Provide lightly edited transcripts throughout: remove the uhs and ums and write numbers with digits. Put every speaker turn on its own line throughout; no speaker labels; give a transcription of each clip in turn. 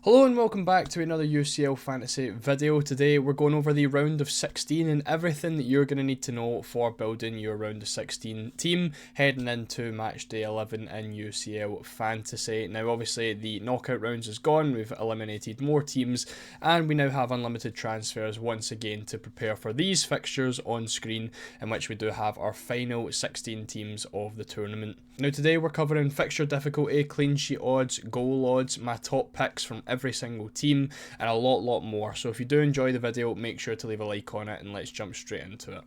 Hello and welcome back to another UCL fantasy video. Today we're going over the round of 16 and everything that you're going to need to know for building your round of 16 team heading into matchday 11 in UCL fantasy. Now obviously the knockout rounds is gone, we've eliminated more teams and we now have unlimited transfers once again to prepare for these fixtures on screen, in which we do have our final 16 teams of the tournament. Now today we're covering fixture difficulty, clean sheet odds, goal odds, my top picks from every single team, and a lot more. So if you do enjoy the video, make sure to leave a like on it and let's jump straight into it.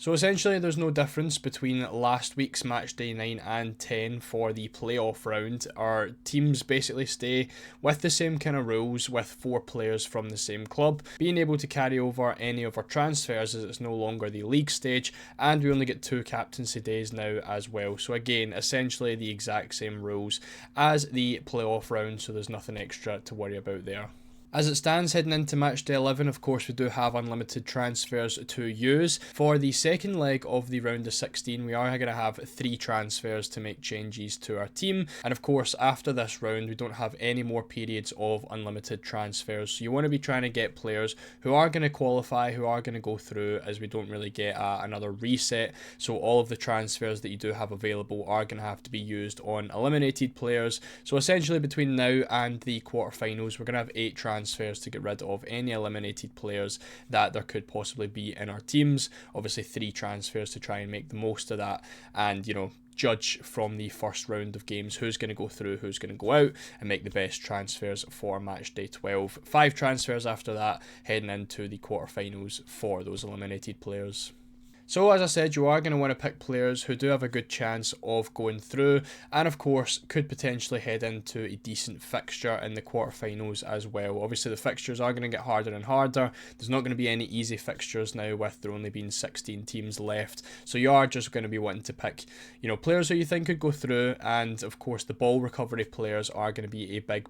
So essentially there's no difference between last week's matchday 9 and 10 for the playoff round. Our teams basically stay with the same kind of rules, with 4 players from the same club being able to carry over any of our transfers as it's no longer the league stage, and we only get 2 captaincy days now as well. So again, essentially the exact same rules as the playoff round, so there's nothing extra to worry about there. As it stands heading into matchday 11, of course we do have unlimited transfers to use. For the second leg of the round of 16, we are going to have 3 transfers to make changes to our team. And of course after this round we don't have any more periods of unlimited transfers. So you want to be trying to get players who are going to qualify, who are going to go through, as we don't really get another reset. So all of the transfers that you do have available are going to have to be used on eliminated players. So essentially between now and the quarterfinals we're going to have 8 transfers to get rid of any eliminated players that there could possibly be in our teams. Obviously 3 transfers to try and make the most of that, and judge from the first round of games who's going to go through, who's going to go out, and make the best transfers for matchday 12. 5 transfers after that, heading into the quarterfinals for those eliminated players. So as I said, you are going to want to pick players who do have a good chance of going through, and of course could potentially head into a decent fixture in the quarterfinals as well. Obviously the fixtures are going to get harder and harder. There's not going to be any easy fixtures now, with there only being 16 teams left. So you are just going to be wanting to pick, players who you think could go through, and of course the ball recovery players are going to be a big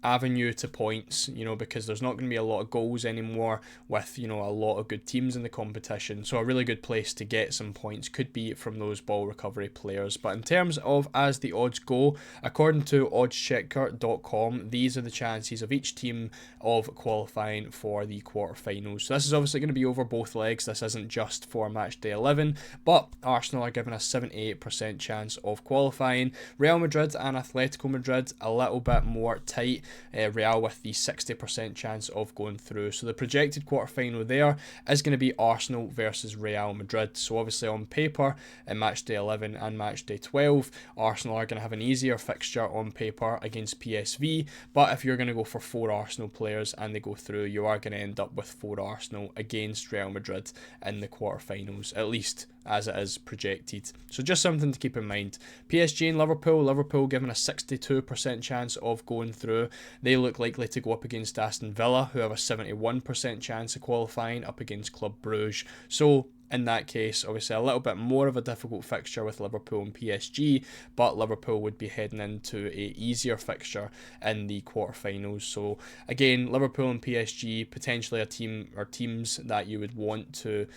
avenue to points, because there's not going to be a lot of goals anymore with, a lot of good teams in the competition. So a really good place to get some points could be from those ball recovery players. But in terms of as the odds go, according to oddschecker.com, these are the chances of each team of qualifying for the quarterfinals. So this is obviously going to be over both legs. This isn't just for matchday 11, but Arsenal are given a 78% chance of qualifying. Real Madrid and Atletico Madrid a little bit more tight. Real with the 60% chance of going through. So the projected quarterfinal there is going to be Arsenal versus Real Madrid. So obviously on paper in matchday 11 and matchday 12, Arsenal are going to have an easier fixture on paper against PSV, but if you're going to go for 4 Arsenal players and they go through, you are going to end up with 4 Arsenal against Real Madrid in the quarterfinals, at least as it is projected. So just something to keep in mind. PSG and Liverpool given a 62% chance of going through. They look likely to go up against Aston Villa, who have a 71% chance of qualifying, up against Club Brugge. So in that case, obviously a little bit more of a difficult fixture with Liverpool and PSG, but Liverpool would be heading into a easier fixture in the quarterfinals. So again, Liverpool and PSG potentially a team or teams that you would want to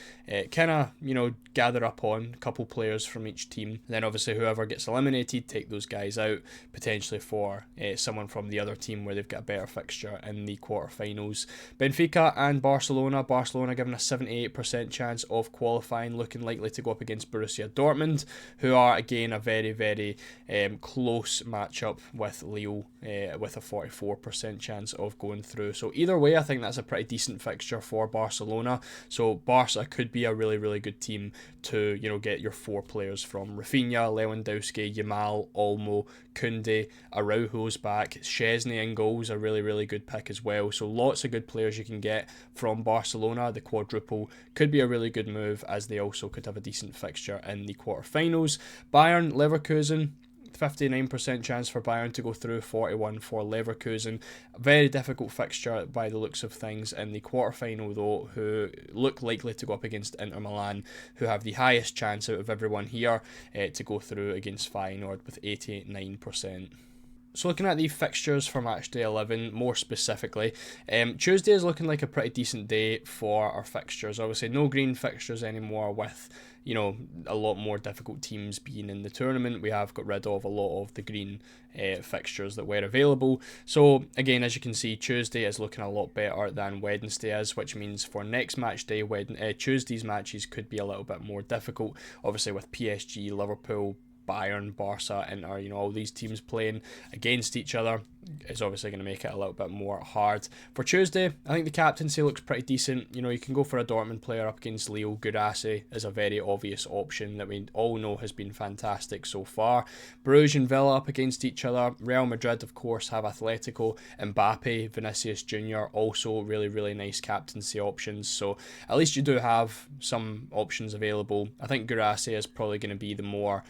gather up on, a couple players from each team. Then obviously whoever gets eliminated, take those guys out, potentially for someone from the other team where they've got a better fixture in the quarterfinals. Benfica and Barcelona given a 78% chance of qualifying, looking likely to go up against Borussia Dortmund, who are again a very close matchup with Lille, with a 44% chance of going through. So either way, I think that's a pretty decent fixture for Barcelona. So Barca could be a really good team to get your 4 players from. Rafinha, Lewandowski, Yamal, Olmo, Koundé, Araujo's back, Szczesny in goals, a really good pick as well. So lots of good players you can get from Barcelona. The quadruple could be a really good move, as they also could have a decent fixture in the quarterfinals. Bayern, Leverkusen, 59% chance for Bayern to go through, 41 for Leverkusen. Very difficult fixture by the looks of things in the quarterfinal though, who look likely to go up against Inter Milan, who have the highest chance out of everyone here to go through against Feyenoord with 89%. So looking at the fixtures for matchday 11 more specifically, Tuesday is looking like a pretty decent day for our fixtures. Obviously no green fixtures anymore with you know, a lot more difficult teams being in the tournament, we have got rid of a lot of the green fixtures that were available. So again, as you can see, Tuesday is looking a lot better than Wednesday is, which means for next match day, Tuesday's matches could be a little bit more difficult, obviously with PSG, Liverpool, Bayern, Barca, Inter, you know, all these teams playing against each other is obviously going to make it a little bit more hard. For Tuesday, I think the captaincy looks pretty decent. You know, you can go for a Dortmund player up against Leo. Gurase is a very obvious option that we all know has been fantastic so far. Bruges and Villa up against each other. Real Madrid, of course, have Atletico. Mbappe, Vinicius Jr., also really, really nice captaincy options. So at least you do have some options available. I think Gurase is probably going to be the more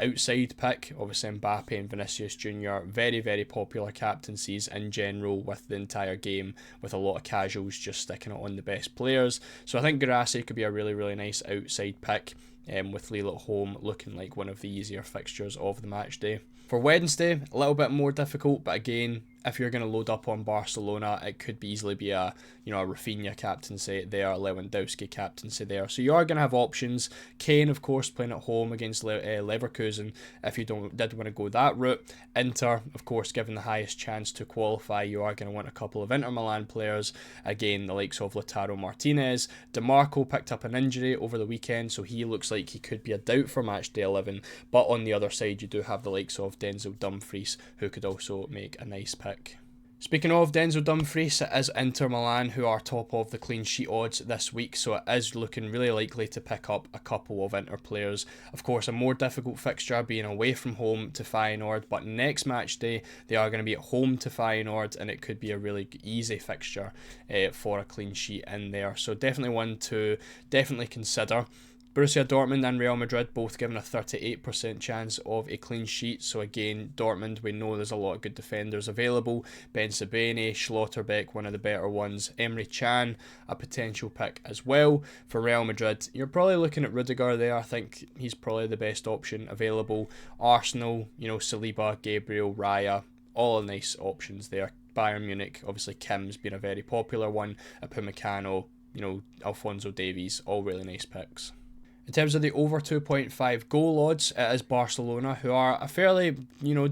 outside pick. Obviously, Mbappe and Vinicius Jr., very, very popular captaincies in general with the entire game, with a lot of casuals just sticking it on the best players. So I think Gurase could be a really, really nice outside pick, with Lille at home looking like one of the easier fixtures of the match day. For Wednesday, a little bit more difficult, but again, if you're going to load up on Barcelona, it could easily be a Rafinha captaincy there, Lewandowski captaincy there. So you are going to have options. Kane, of course, playing at home against Leverkusen, if you did want to go that route. Inter, of course, given the highest chance to qualify, you are going to want a couple of Inter Milan players. Again, the likes of Lautaro Martinez. DeMarco picked up an injury over the weekend, so he looks like he could be a doubt for match day 11. But on the other side, you do have the likes of Denzel Dumfries, who could also make a nice pick. Speaking of Denzel Dumfries, it is Inter Milan who are top of the clean sheet odds this week, so it is looking really likely to pick up a couple of Inter players. Of course, a more difficult fixture being away from home to Feyenoord, but next match day they are going to be at home to Feyenoord, and it could be a really easy fixture for a clean sheet in there. So definitely one to definitely consider. Borussia Dortmund and Real Madrid both given a 38% chance of a clean sheet. So again, Dortmund, we know there's a lot of good defenders available. Ben Sebaini, Schlotterbeck, one of the better ones. Emre Can, a potential pick as well. For Real Madrid, you're probably looking at Rudiger there. I think he's probably the best option available. Arsenal, Saliba, Gabriel, Raya, all nice options there. Bayern Munich, obviously Kim's been a very popular one. Upamecano, Alphonso Davies, all really nice picks. In terms of the over 2.5 goal odds, it is Barcelona, who are a fairly,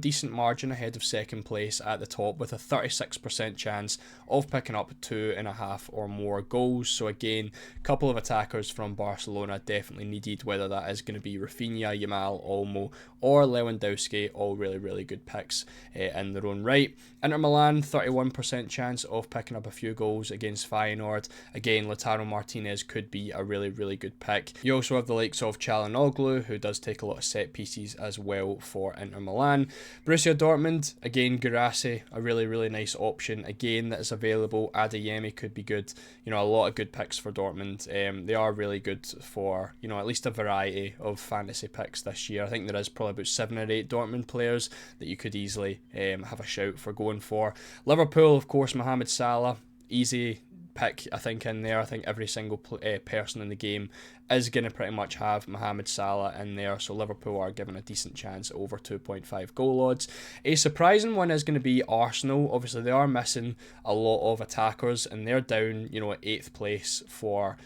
decent margin ahead of second place at the top, with a 36% chance of picking up 2.5 or more goals. So again, a couple of attackers from Barcelona definitely needed, whether that is going to be Rafinha, Yamal, Olmo, or Lewandowski, all really, really good picks in their own right. Inter Milan, 31% chance of picking up a few goals against Feyenoord. Again, Lautaro Martinez could be a really, really good pick. You also have the likes of Çalhanoğlu, who does take a lot of set pieces as well for Inter Milan. Borussia Dortmund, again, Gurase, a really, really nice option again that is available. Adeyemi could be good. A lot of good picks for Dortmund. They are really good for, at least a variety of fantasy picks this year. I think there is probably about 7 or 8 Dortmund players that you could easily have a shout for going for. Liverpool, of course, Mohamed Salah, easy pick, I think, in there. I think every single person in the game is going to pretty much have Mohamed Salah in there, so Liverpool are given a decent chance over 2.5 goal odds. A surprising one is going to be Arsenal. Obviously, they are missing a lot of attackers, and they're down, at 8th place for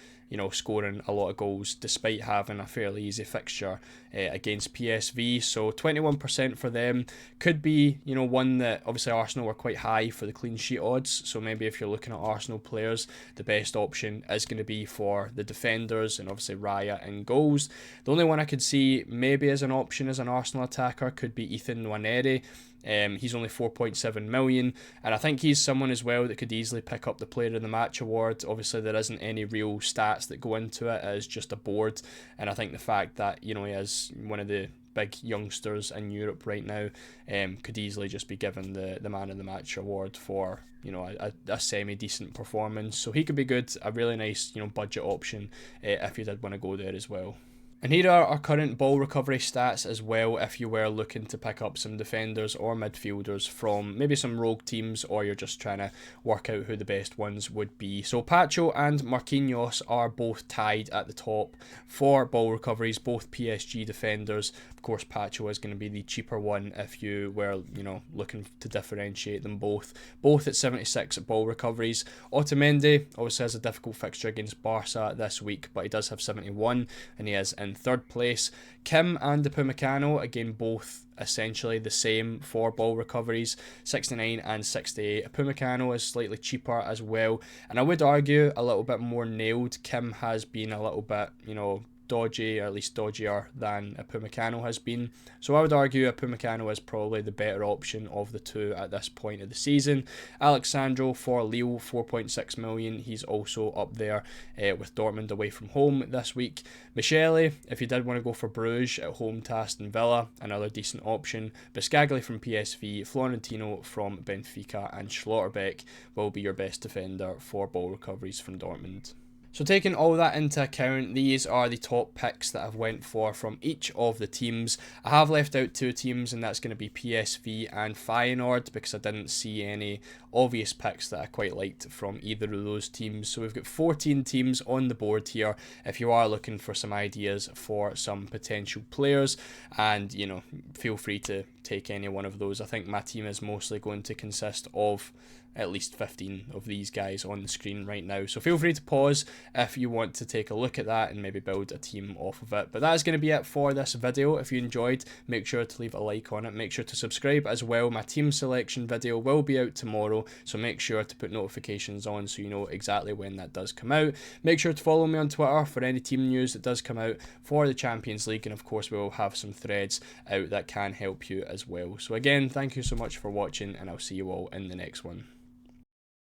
scoring a lot of goals despite having a fairly easy fixture against PSV. So 21% for them could be, one that obviously Arsenal were quite high for the clean sheet odds. So maybe if you're looking at Arsenal players, the best option is going to be for the defenders and obviously Raya in goals. The only one I could see maybe as an option as an Arsenal attacker could be Ethan Nwaneri. He's only 4.7 million, and I think he's someone as well that could easily pick up the Player of the Match award. Obviously, there isn't any real stats that go into it, it's just a board, and I think the fact that he is one of the big youngsters in Europe right now could easily just be given the Man of the Match award for a semi-decent performance. So he could be good, a really nice budget option if you did want to go there as well. And here are our current ball recovery stats as well, if you were looking to pick up some defenders or midfielders from maybe some rogue teams, or you're just trying to work out who the best ones would be. So Pacho and Marquinhos are both tied at the top for ball recoveries, both PSG defenders. Of course, Pacho is going to be the cheaper one if you were, looking to differentiate them both. Both at 76 ball recoveries. Otamendi obviously has a difficult fixture against Barca this week, but he does have 71, and he is in third place. Kim and Upamecano, again, both essentially the same for ball recoveries, 69 and 68. Upamecano is slightly cheaper as well, and I would argue a little bit more nailed. Kim has been a little bit, dodgy, or at least dodgier than Upamecano has been. So I would argue Upamecano is probably the better option of the two at this point of the season. Alexandro for Lille, 4.6 million. He's also up there with Dortmund away from home this week. Michele, if you did want to go for Bruges at home to Aston Villa, another decent option. Biscagli from PSV, Florentino from Benfica, and Schlotterbeck will be your best defender for ball recoveries from Dortmund. So taking all that into account, these are the top picks that I've went for from each of the teams. I have left out two teams, and that's going to be PSV and Feyenoord, because I didn't see any obvious picks that I quite liked from either of those teams. So we've got 14 teams on the board here if you are looking for some ideas for some potential players, and feel free to take any one of those. I think my team is mostly going to consist of at least 15 of these guys on the screen right now. So feel free to pause if you want to take a look at that and maybe build a team off of it. But that is going to be it for this video. If you enjoyed, make sure to leave a like on it. Make sure to subscribe as well. My team selection video will be out tomorrow, so make sure to put notifications on so you know exactly when that does come out. Make sure to follow me on Twitter for any team news that does come out for the Champions League, and of course we will have some threads out that can help you as well. So again, thank you so much for watching, and I'll see you all in the next one.